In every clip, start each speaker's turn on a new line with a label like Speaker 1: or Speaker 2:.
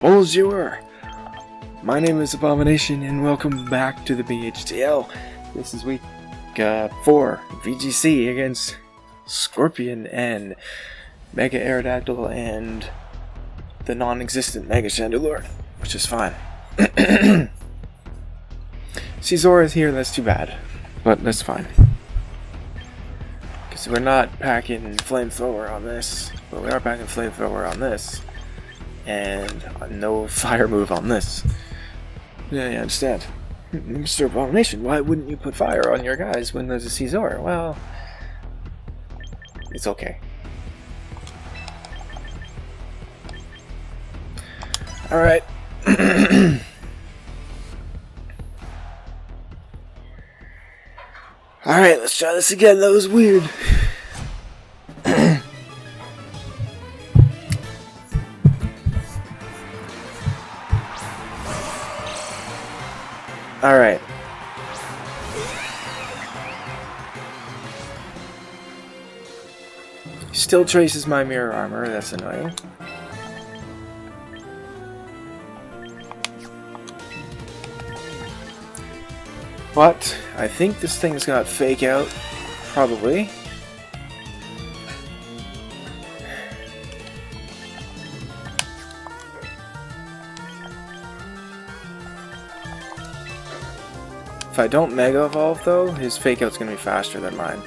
Speaker 1: Bonjour! My name is Abomination and welcome back to the BHDL. This is week 4, VGC against Scorpion and Mega-Aerodactyl and the non-existent Mega-Chandelure, which is fine. Caesar is here, that's too bad, but that's fine. Because we're not packing Flamethrower on this, but we are packing Flamethrower on this. And no fire move on this. Yeah, I understand. Mr. Abomination, why wouldn't you put fire on your guys when there's a Caesar? Well, it's okay. Alright. Alright, let's try this again. That was weird. Alright. Still traces my mirror armor, that's annoying. But I think this thing's got fake out, probably. If I don't Mega Evolve though, his fake out's gonna be faster than mine.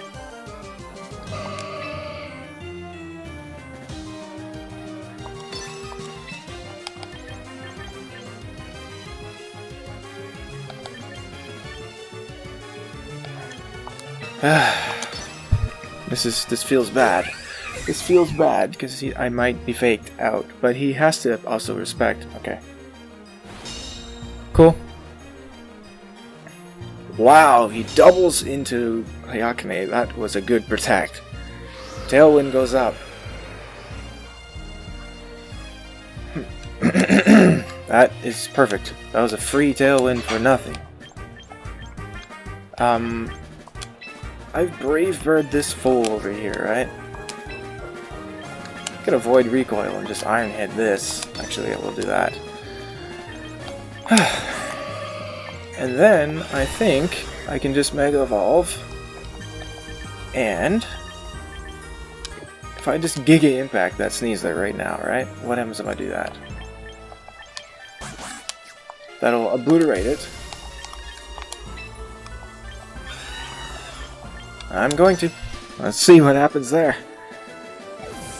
Speaker 1: This feels bad. This feels bad because I might be faked out, but he has to also respect. Okay. Cool. Wow, he doubles into Hayakane. That was a good protect. Tailwind goes up. That is perfect. That was a free Tailwind for nothing. I've Brave Bird this fool over here, right? I can avoid recoil and just Iron Head this. Actually, I will do that. And then, I think, I can just Mega Evolve, and if I just Giga Impact that Sneasler right now, right? What happens if I do that? That'll obliterate it. I'm going to. Let's see what happens there.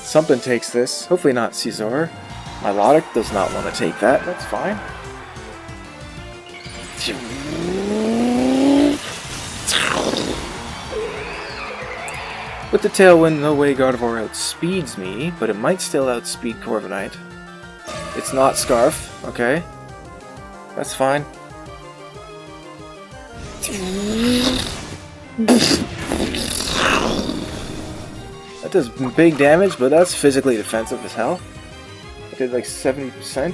Speaker 1: Something takes this. Hopefully not Caesar. My Logic does not want to take that. That's fine. With the Tailwind, no way Gardevoir outspeeds me, but it might still outspeed Corviknight. It's not Scarf, okay. That's fine. That does big damage, but that's physically defensive as hell. I did like 70%.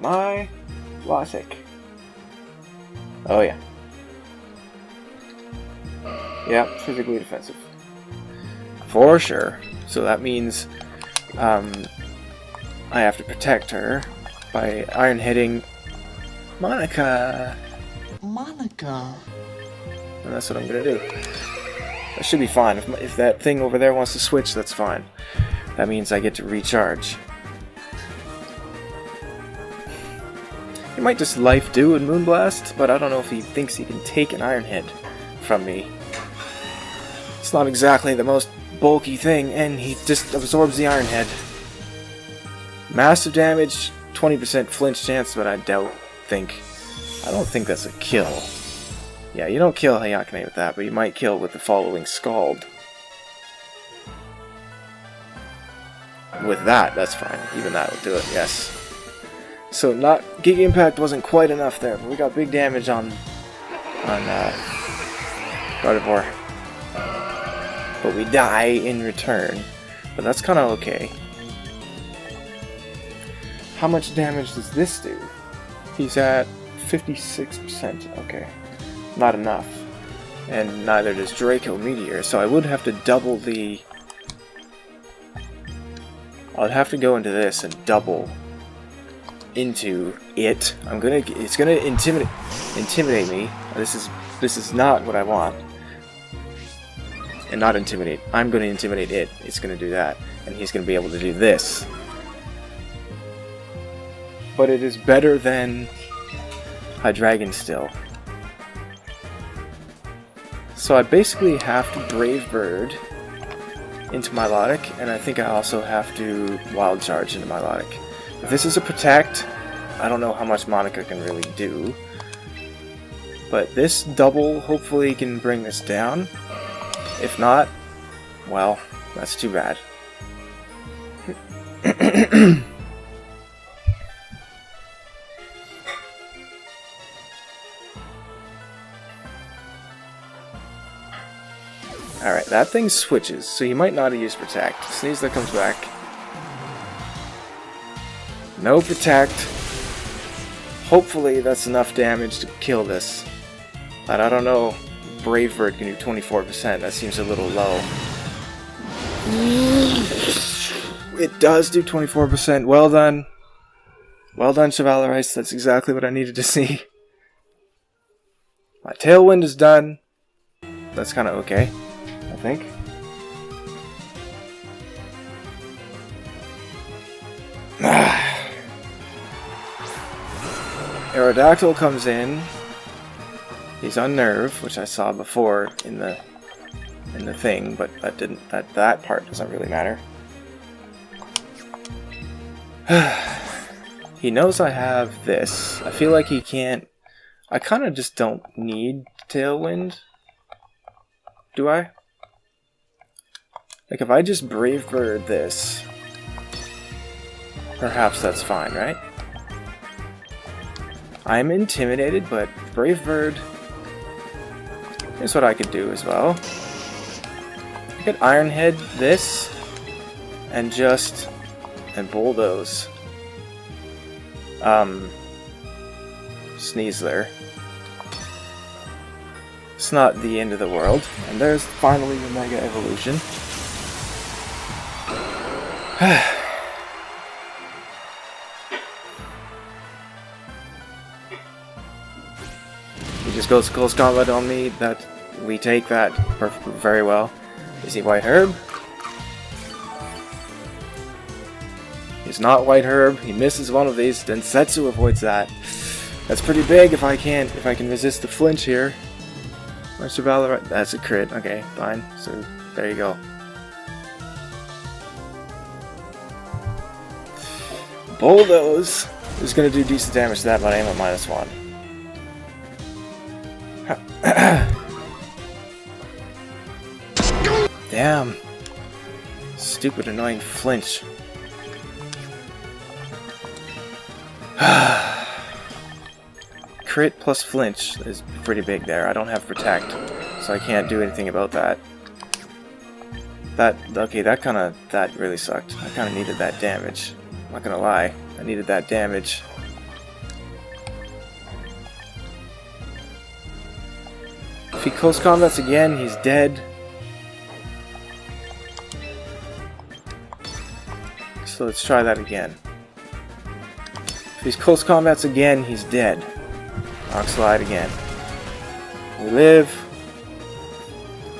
Speaker 1: My Logic. Oh yeah. Yeah, physically defensive. For sure. So that means I have to protect her by Iron hitting Monica. And that's what I'm gonna do. That should be fine. If that thing over there wants to switch, that's fine. That means I get to recharge. He might just Life Dew and Moonblast, but I don't know if he thinks he can take an Iron Head from me. It's not exactly the most bulky thing, and he just absorbs the Iron Head. Massive damage, 20% flinch chance, but I don't think that's a kill. Yeah, you don't kill Hayakane with that, but you might kill with the following Scald. With that, that's fine. Even that will do it, yes. So not Giga Impact wasn't quite enough there, but we got big damage on Gardevoir. But we die in return. But that's kind of okay. How much damage does this do? He's at 56%. Okay. Not enough. And neither does Draco Meteor, so I would have to double the... I'd have to go into this and double into it. It's gonna intimidate me. This is not what I want. And not intimidate. I'm gonna intimidate it. It's gonna do that. And he's gonna be able to do this. But it is better than Hydreigon still. So I basically have to Brave Bird into Milotic, and I think I also have to Wild Charge into Milotic. If this is a Protect, I don't know how much Monica can really do. But this double hopefully can bring this down. If not, well, that's too bad. Alright, that thing switches, so you might not have used Protect. Sneasler comes back. No Protect. Hopefully that's enough damage to kill this. But I don't know. Brave Bird can do 24%. That seems a little low. It does do 24%. Well done. Well done, Chivalrice. That's exactly what I needed to see. My Tailwind is done. That's kind of okay, I think. Aerodactyl comes in. He's on Nerve, which I saw before in the thing, but that part doesn't really matter. He knows I have this. I feel like he can't. I kind of just don't need Tailwind. Do I? Like if I just Brave Bird this, perhaps that's fine, right? I'm intimidated, but Brave Bird is what I could do as well. I could Iron Head this and bulldoze Sneasler. It's not the end of the world. And there's finally the Mega Evolution. He just goes close combat on me. That we take that very well. Is he White Herb? He's not White Herb. He misses one of these. Densetsu avoids that. That's pretty big if I can resist the flinch here. Master Valor, that's a crit. Okay, fine. So there you go. Bulldoze is gonna do decent damage to that, but I am at -1. Damn. Stupid, annoying flinch. Crit plus flinch is pretty big there. I don't have Protect, so I can't do anything about that. That really sucked. I kinda needed that damage. I'm not gonna lie. I needed that damage. If he close combats again, he's dead. So let's try that again. If he's close combats again, he's dead. Rock Slide again. We live.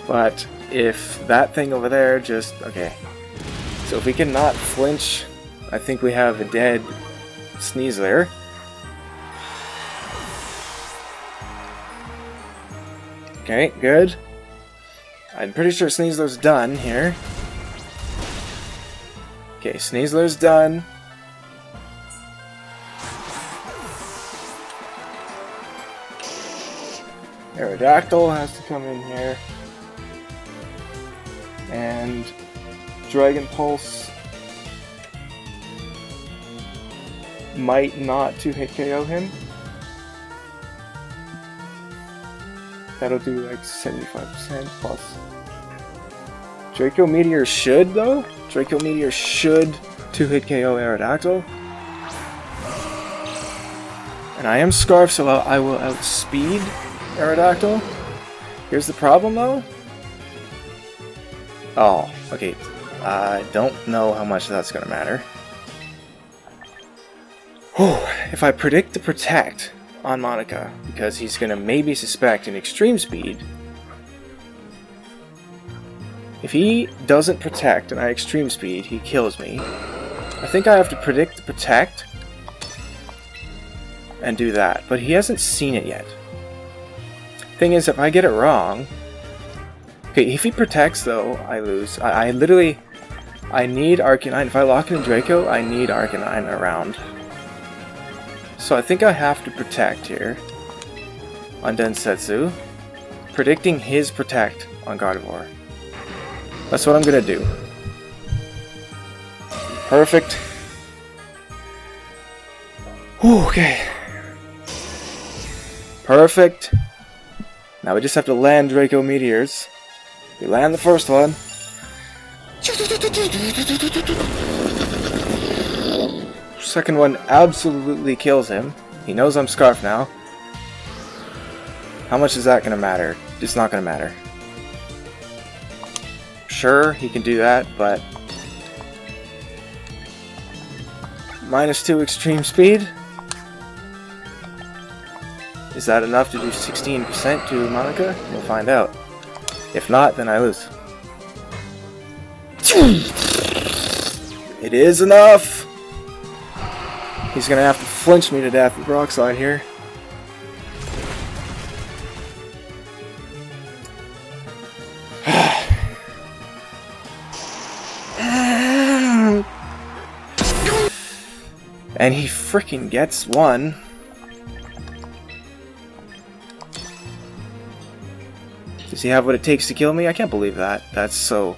Speaker 1: But if that thing over there just... Okay. So if we can not flinch, I think we have a dead Sneasler. Okay, good. I'm pretty sure Sneasler's done here. Okay, Sneasler's done. Aerodactyl has to come in here. And Dragon Pulse might not 2-hit KO him. That'll do like 75% plus. Draco Meteor should though? Draco Meteor should 2-hit KO Aerodactyl. And I am Scarf, so I will outspeed Aerodactyl. Here's the problem though. Oh, okay. I don't know how much that's gonna matter. Whew. If I predict the Protect on Monica, because he's gonna maybe suspect an Extreme Speed. If he doesn't Protect and I Extreme Speed, he kills me. I think I have to predict the Protect and do that, but he hasn't seen it yet. Thing is, if I get it wrong... Okay, if he Protects though, I lose. I literally... I need Arcanine. If I lock in Draco, I need Arcanine around. So I think I have to Protect here on Densetsu, predicting his Protect on Gardevoir. That's what I'm gonna do. Perfect. Whew, okay. Perfect. Now we just have to land Draco Meteors. We land the first one. Second one absolutely kills him. He knows I'm Scarf now. How much is that gonna matter? It's not gonna matter. Sure, he can do that, but... -2 Extreme Speed? Is that enough to do 16% to Monica? We'll find out. If not, then I lose. It is enough! He's gonna have to flinch me to death with Rock Slide here. And he freaking gets one. Does he have what it takes to kill me? I can't believe that. That's so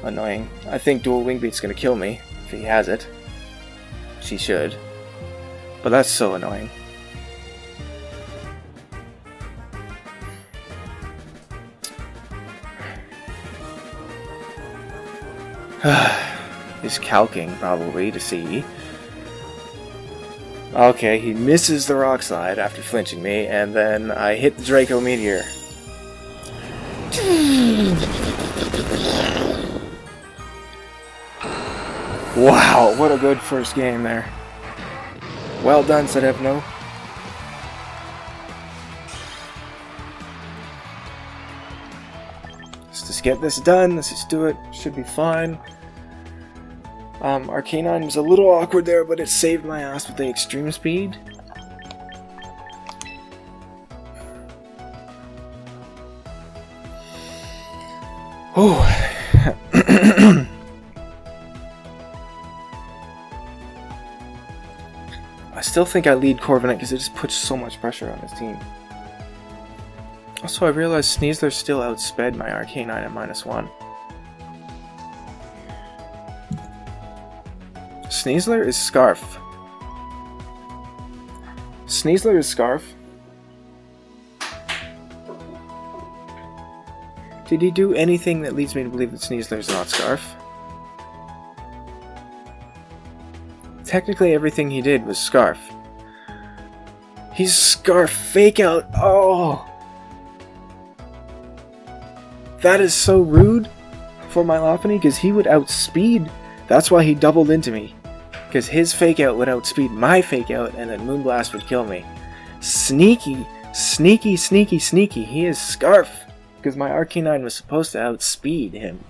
Speaker 1: annoying. I think Dual Wing Beat's gonna kill me if he has it. She should. But that's so annoying. He's calking probably to see. Okay, he misses the Rock Slide after flinching me, and then I hit the Draco Meteor. Wow, what a good first game there. Well done, Sedevno. Let's just get this done. Let's just do it. Should be fine. Arcanine was a little awkward there, but it saved my ass with the Extreme Speed. Oh. I still think I lead Corviknight because it just puts so much pressure on his team. Also, I realized Sneasler still outsped my Arcanine at -1. Sneasler is Scarf. Sneasler is Scarf. Did he do anything that leads me to believe that Sneasler is not Scarf? Technically everything he did was Scarf. He's Scarf Fake Out! Oh! That is so rude for my Lopunny because he would outspeed. That's why he doubled into me. Because his Fake Out would outspeed my Fake Out and then Moonblast would kill me. Sneaky! Sneaky, sneaky, sneaky. He is Scarf! Because my Arcanine was supposed to outspeed him.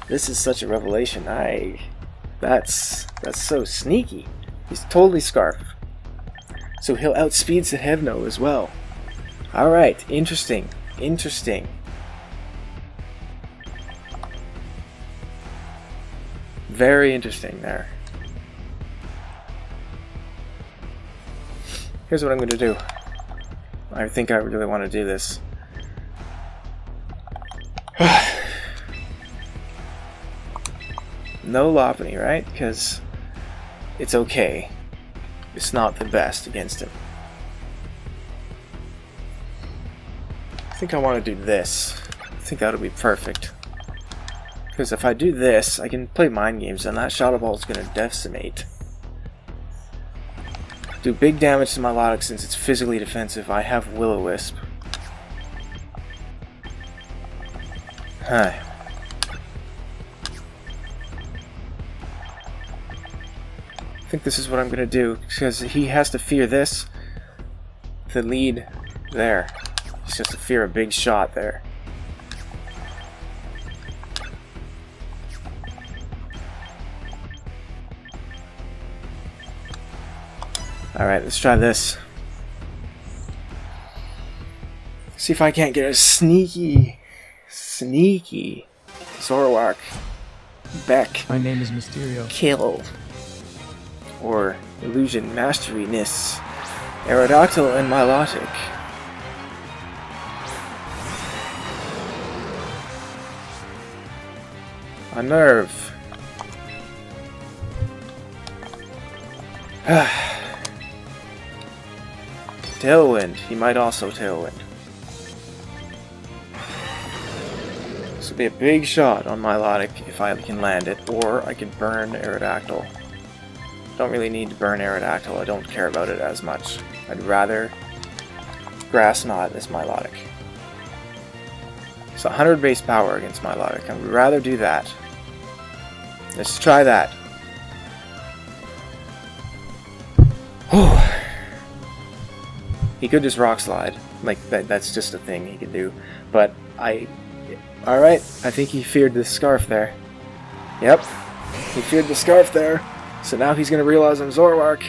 Speaker 1: This is such a revelation. That's so sneaky. He's totally Scarf. So he'll outspeed Sedevno as well. Alright, interesting. Interesting. Very interesting there. Here's what I'm going to do. I think I really want to do this. No Lopunny, right? Because it's okay. It's not the best against him. I think I want to do this. I think that'll be perfect. Because if I do this, I can play mind games and that Shadow Ball is going to decimate. Do big damage to my Lotic since it's physically defensive. I have Will-O-Wisp. Hi. I think this is what I'm gonna do, because he has to fear this. The lead there. He's just to fear a big shot there. Alright, let's try this. See if I can't get a sneaky Zoroark Beck
Speaker 2: My name is Mysterio.
Speaker 1: kill. Or Illusion Mastery-ness. Aerodactyl and Milotic. A nerve. Tailwind. He might also Tailwind. This would be a big shot on Milotic if I can land it, or I could burn Aerodactyl. Don't really need to burn Aerodactyl, I don't care about it as much. I'd rather Grass Knot this Milotic. It's 100 base power against Milotic, I'd rather do that. Let's try that. Whew. He could just Rock Slide, like that's just a thing he could do, but alright, I think he feared the Scarf there. Yep, he feared the Scarf there. So now he's going to realize I'm Zoroark.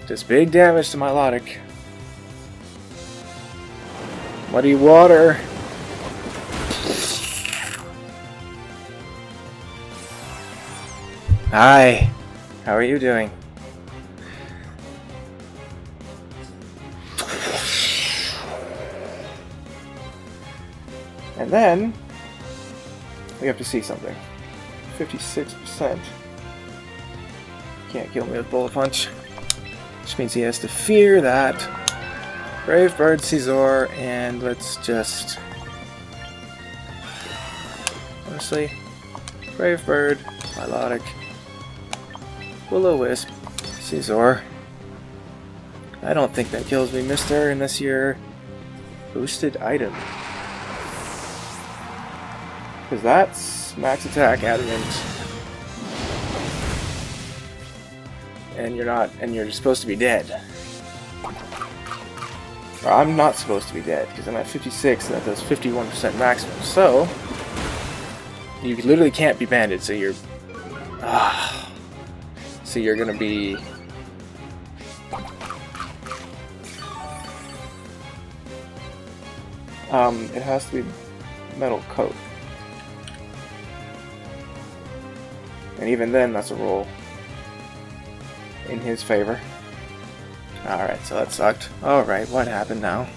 Speaker 1: Does big damage to Milotic. Muddy water. Hi. How are you doing? And then we have to see something. 56%. Can't kill me with Bullet Punch. Which means he has to fear that. Brave Bird, Scizor, and let's just... honestly, Brave Bird, Milotic, Will-O-Wisp, Scizor. I don't think that kills me, mister, unless you're boosted item. Because that's max attack adamant. And you're not, and you're supposed to be dead. Or I'm not supposed to be dead, because I'm at 56 and that does 51% maximum. So, you literally can't be banded, so you're... so you're gonna be... it has to be Metal Coat. And even then, that's a roll in his favor. Alright, so that sucked. Alright, what happened now?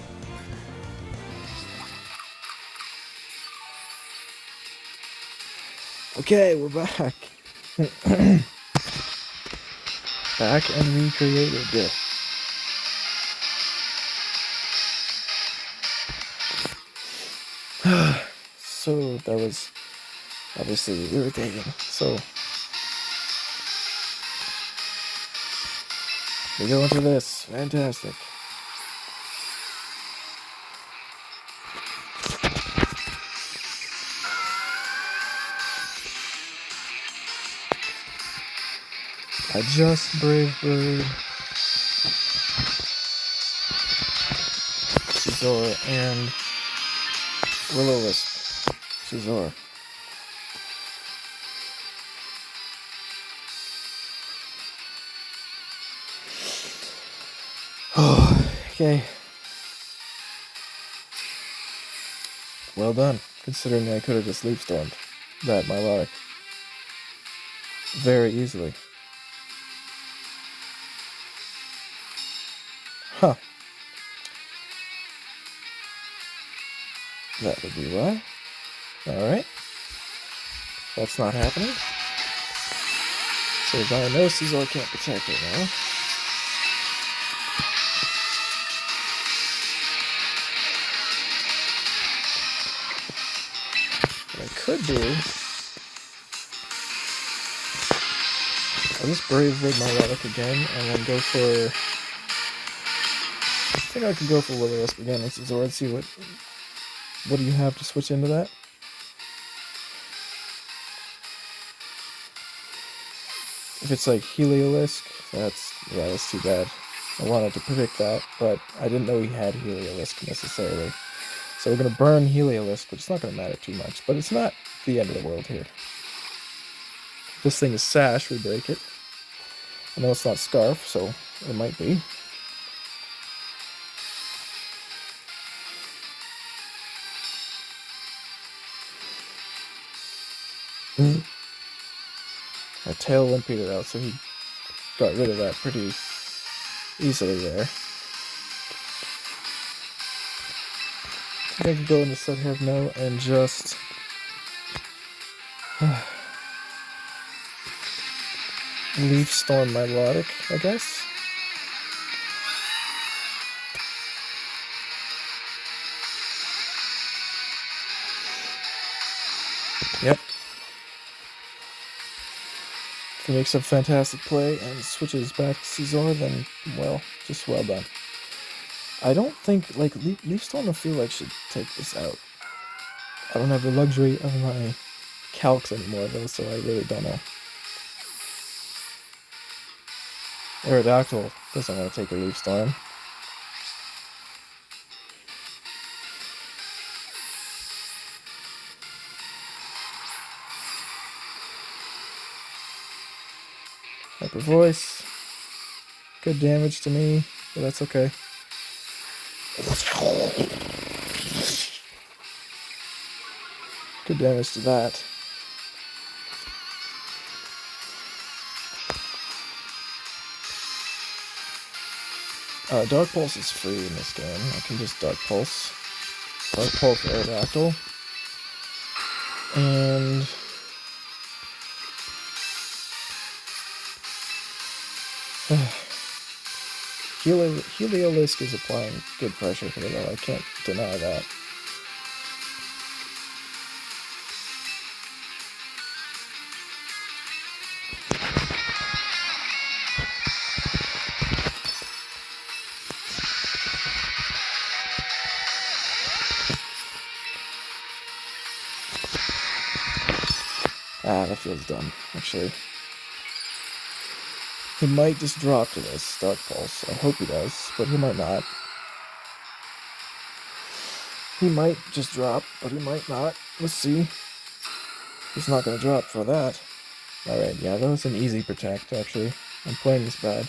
Speaker 1: Okay, we're back. Back and recreated. So, that was obviously irritating. So, we go into this. Fantastic. Adjust Brave Bird. Scizor and Will-O-Wisp. Scizor. Oh, okay. Well done, considering I could have just Leaf Stormed that Milotic very easily. Huh. That would be why. Alright. That's not happening. So Diagnosis I can't protect it now. What I could do, I'll just Brave Bird Milotic again and then go for... I think I could go for Will-O-Wisp again with Scizor and see what what do you have to switch into that? If it's like Heliolisk, that's too bad. I wanted to predict that, but I didn't know he had Heliolisk necessarily. So we're going to burn Heliolisk, but it's not going to matter too much. But it's not the end of the world here. If this thing is Sash, we break it. I know it's not Scarf, so it might be. Our tail limped out, so he got rid of that pretty easily there. I think I can go into Set Have No and just Leaf Storm my Melodic, I guess. Yep. If he makes a fantastic play and switches back to Caesar, then, well, just well done. I don't think, like, Leaf Storm I feel like should take this out. I don't have the luxury of my calcs anymore, though, so I really don't know. Aerodactyl doesn't want to take a Leaf Storm. Hyper Voice. Good damage to me, but that's okay. Good damage to that. Dark Pulse is free in this game. I can just Dark Pulse. Dark Pulse Aerodactyl. And Heliolisk is applying good pressure here, though. I can't deny that. That feels dumb, actually. He might just drop to this Dark Pulse. I hope he does, but he might not. He might just drop, but he might not. Let's see. He's not going to drop for that. Alright, yeah, that was an easy protect, actually. I'm playing this bad.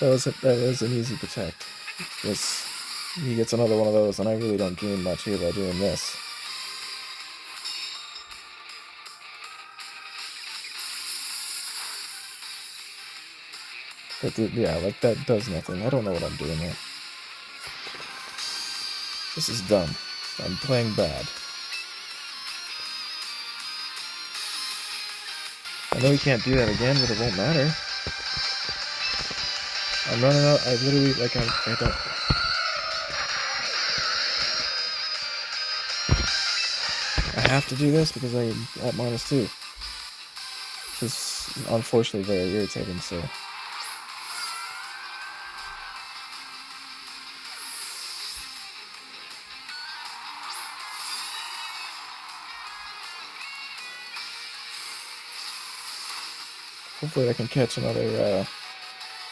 Speaker 1: That was an easy protect. He gets another one of those, and I really don't gain much here by doing this. Yeah, like, that does nothing. I don't know what I'm doing here. This is dumb. I'm playing bad. I know he can't do that again, but it won't matter. I'm running out. I literally, like, I don't... I have to do this because I'm at -2. Which is, unfortunately, very irritating, so... Hopefully I can catch another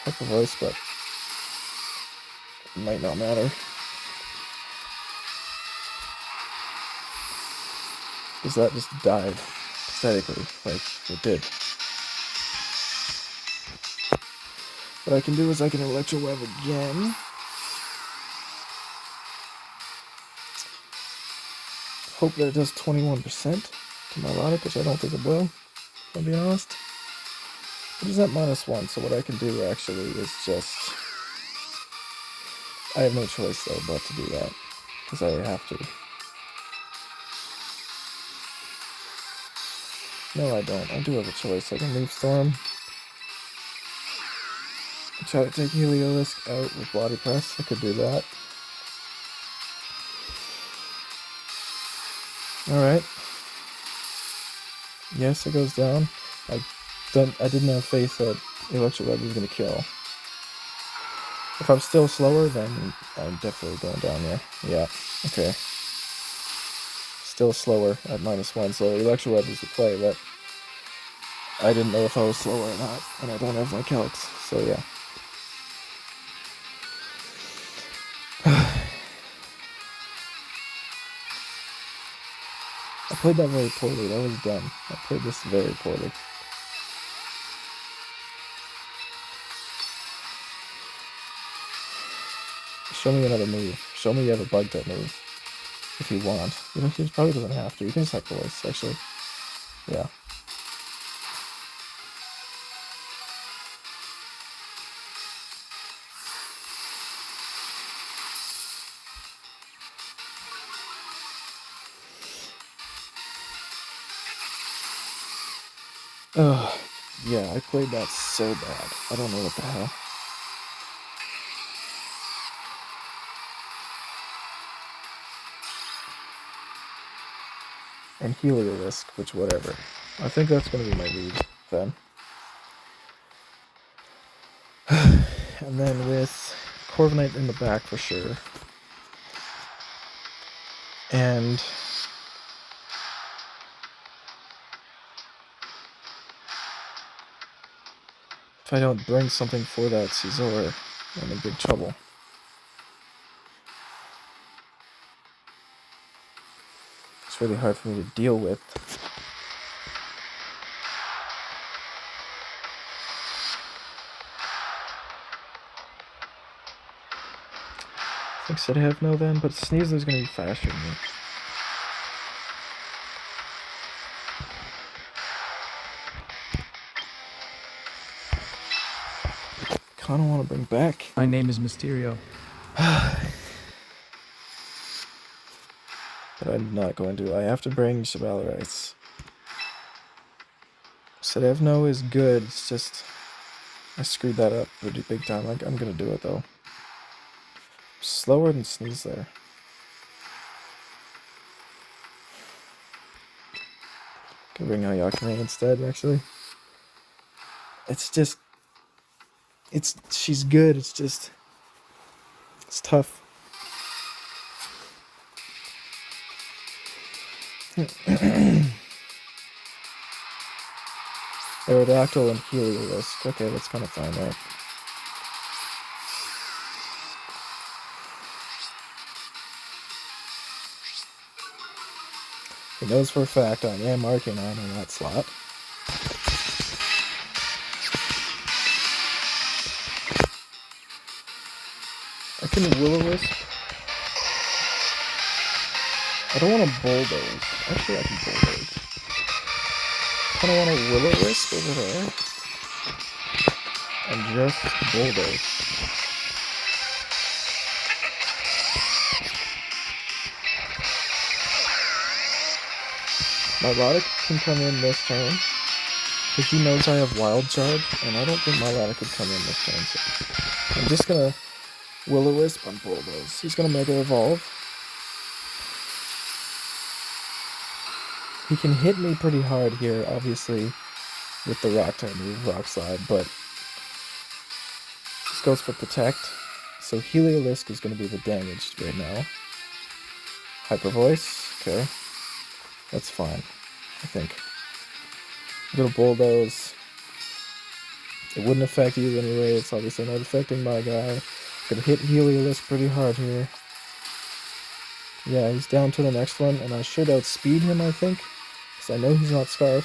Speaker 1: Hyper Voice, but it might not matter. Because that just died pathetically, like it did. What I can do is I can Electro Web again. Hope that it does 21% to my Melodic, which I don't think it will, if I'm being honest. It is at -1, so what I can do actually is just... I have no choice though but to do that, because I have to. No, I don't. I do have a choice. I can Leaf Storm. Try to take Heliolisk out with Body Press. I could do that. Alright. Yes, it goes down. I didn't have faith that Electro Web was going to kill. If I'm still slower, then I'm definitely going down there. Yeah, okay. Still slower at -1, so Electro Web is the play, but I didn't know if I was slower or not, and I don't have my calcs, so yeah. I played that very poorly, that was dumb. I played this very poorly. Show me another move. Show me you have a bug type move. If you want. You know, he probably doesn't have to. You can just hack the voice, actually. Yeah. Ugh. Yeah, I played that so bad. I don't know what the hell. And Heliolisk, which whatever. I think that's going to be my lead then. And then with Corviknight in the back for sure. And if I don't bring something for that Scizor, I'm in big trouble. It's really hard for me to deal with. I think should I have no then, but Sneasler's gonna be faster than me. Kinda wanna bring back.
Speaker 2: My name is Mysterio.
Speaker 1: But I'm not going to. I have to bring Chivalrice. Sedevno is good, it's just I screwed that up pretty big time. I'm gonna do it though. Slower than Sneasler. Gonna bring Ayakame instead, actually. It's just she's good, it's just it's tough. Aerodactyl and Heliolisk. Okay, that's kind of fine, right? He knows for a fact I am Arcanine in that slot. I can Will-O-Wisp. I don't want to Bulldoze. Actually, I can Bulldoze. I kind of want to Will-O-Wisp over there. And just Bulldoze. My Milotic can come in this turn. But he knows I have Wild Charge, and I don't think my Milotic could come in this turn. So I'm just gonna Will-O-Wisp on Bulldoze. He's gonna Mega Evolve. He can hit me pretty hard here, obviously, with the Rock type move, Rock Slide, but this goes for Protect. So Heliolisk is going to be the damaged right now. Hyper Voice, okay. That's fine, I think. Little Bulldoze. It wouldn't affect you anyway, it's obviously not affecting my guy. Gonna hit Heliolisk pretty hard here. Yeah, he's down to the next one, and I should outspeed him, I think. Because I know he's not Scarf.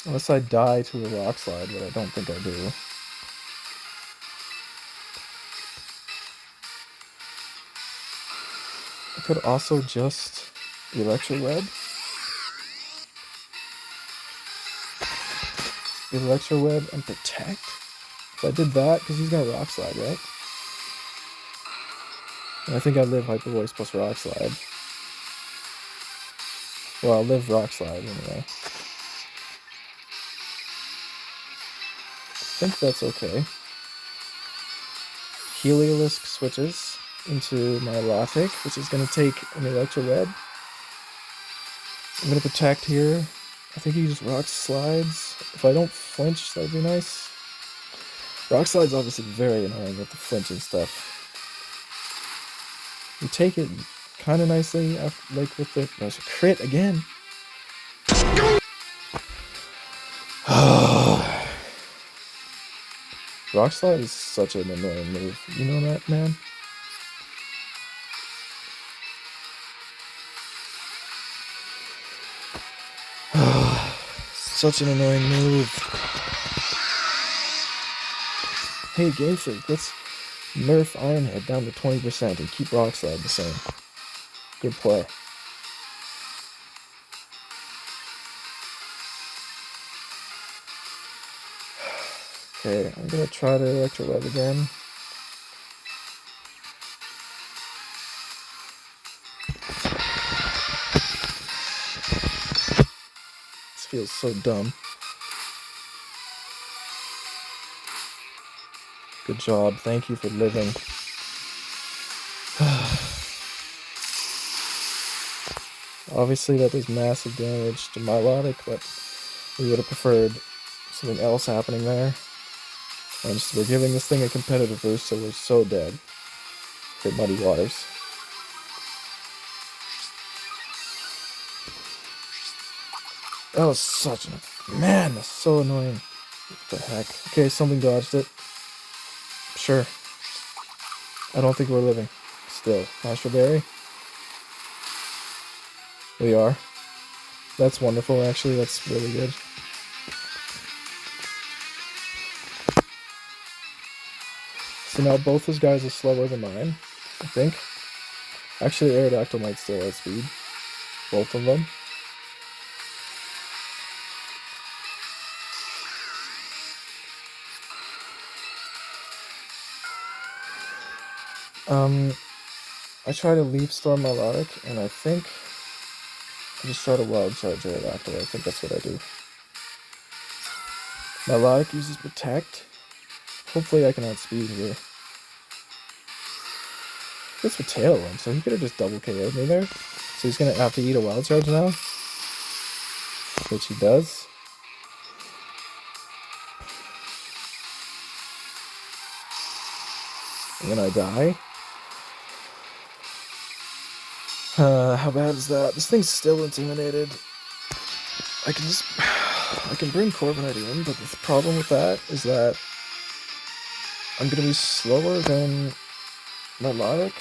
Speaker 1: Unless I die to a Rock Slide, but I don't think I do. I could also just Electro Web. Electro Web and Protect. If I did that, because he's gonna Rock Slide, right? And I think I live Hyper Voice plus Rock Slide. Well, I'll live Rock Slide anyway. I think that's okay. Heliolisk switches into my Milotic, which is going to take an Electro Web. I'm going to Protect here. I think he just rock slides. If I don't flinch, that'd be nice. Rock slide's obviously very annoying with the flinching stuff. You take it kind of nicely, after, like with the... There's a crit again. Rock slide is such an annoying move. You know that, man? Such an annoying move. Hey, Game Freak, let's nerf Ironhead down to 20% and keep Rock Slide the same. Good play. Okay, I'm gonna try to Electro-Web again. This feels so dumb. Good job, thank you for living. Obviously that does massive damage to Milotic, but we would have preferred something else happening there. And just, we're giving this thing a competitive boost, so we're so dead for Muddy Waters. That was such a... Man, that's so annoying. What the heck? Okay, something dodged it. Sure. I don't think we're living. Still. Astral Berry? We are. That's wonderful, actually. That's really good. So now both those guys are slower than mine, I think. Actually, Aerodactyl might still outspeed. Both of them. I tried to Leaf Storm Milotic, and I think I just try to Wild Charge Aerodactyl. I think that's what I do. Milotic uses Protect. Hopefully I can outspeed here. This with Tailwind, so he could have just double KO'd me there. So he's gonna have to eat a Wild Charge now. Which he does. And then I die. How bad is that? This thing's still intimidated. I can bring Corviknight in, but the problem with that is that I'm gonna be slower than Milotic,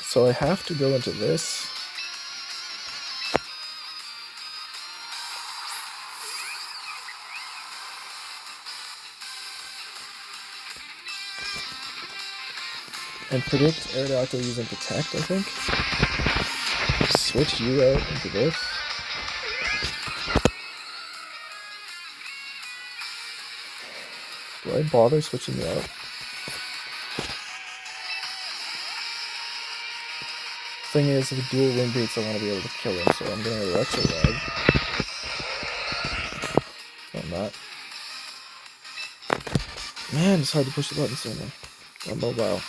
Speaker 1: so I have to go into this. And predict Aerodactyl using Protect, I think. Switch you out into this. Do I bother switching you out? Thing is, if he dual wing beats, I want to be able to kill him, so I'm going to Electro-Lag. No, I'm not. Man, it's hard to push the buttons sooner. On mobile.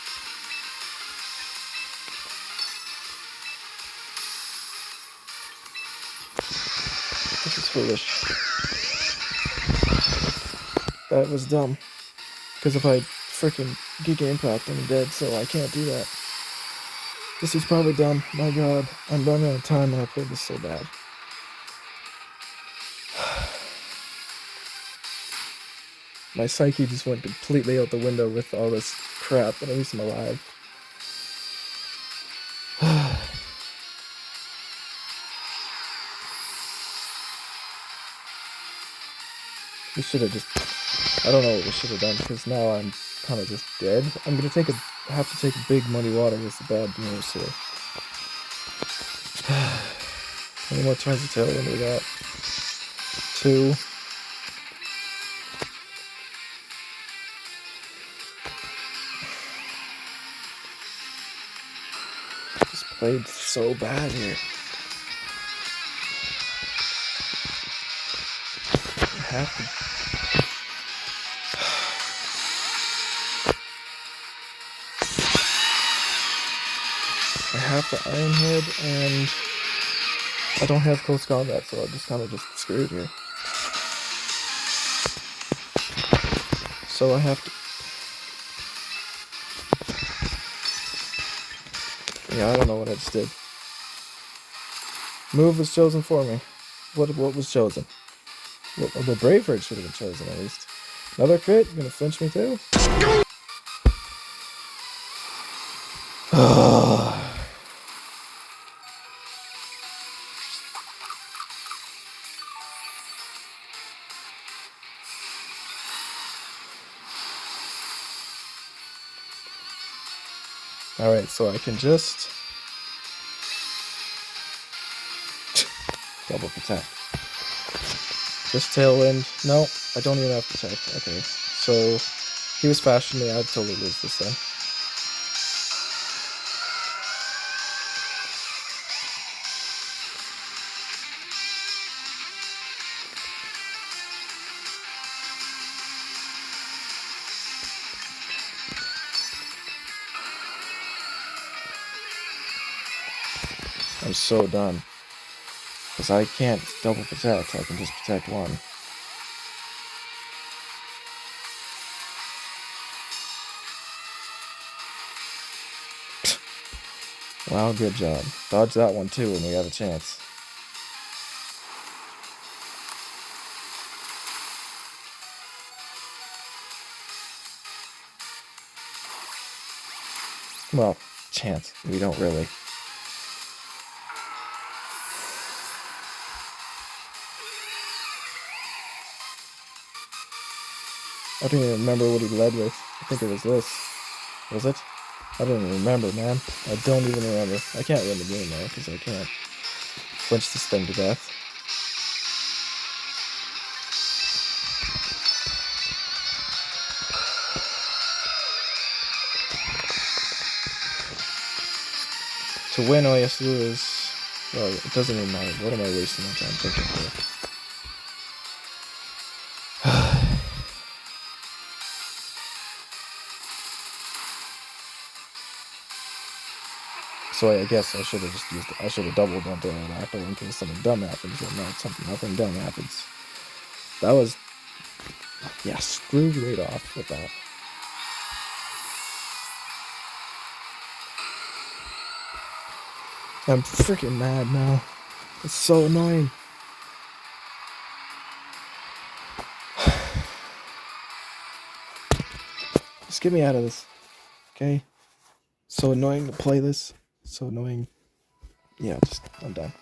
Speaker 1: This is foolish. That was dumb. Because if I freaking Giga Impact, I'm dead, so I can't do that. This is probably dumb. My god, I'm running out of time and I played this so bad. My psyche just went completely out the window with all this crap, but at least I'm alive. We should have just... I don't know what we should have done, because now I'm kind of just dead. I'm gonna have to take a big Muddy Water is the bad news here. How many more turns of Tailwind do we got? 2. Just played so bad here. I have to... I have to Ironhead and I don't have close combat, so I'm just kind of screwed here. So I have to... Yeah, I don't know what I just did. Move was chosen for me. What was chosen? Well, Brave Bird should have been chosen at least. Another crit? You gonna flinch me too? Alright, so I can just... double protect. Just Tailwind. No, I don't even have Protect. Okay, so he was faster than me. I'd totally lose this then. I'm so done. Because I can't double protect, I can just protect one. Wow, good job. Dodge that one too when we have a chance. Well, chance. We don't really. I don't even remember what he led with. I think it was this. Was it? I don't even remember, man. I don't even remember. I can't win the game though, because I can't flinch this thing to death. To win, all you have to do is... Well, it doesn't even matter. What am I wasting my time thinking for? So I guess I should have just used it. I should have doubled on L.E.A.F in case something dumb happens. But no, nothing dumb happens. That was... Yeah, screwed right off with that. I'm freaking mad now. It's so annoying. Just get me out of this. Okay? So annoying to play this. So annoying. Yeah, I'm done.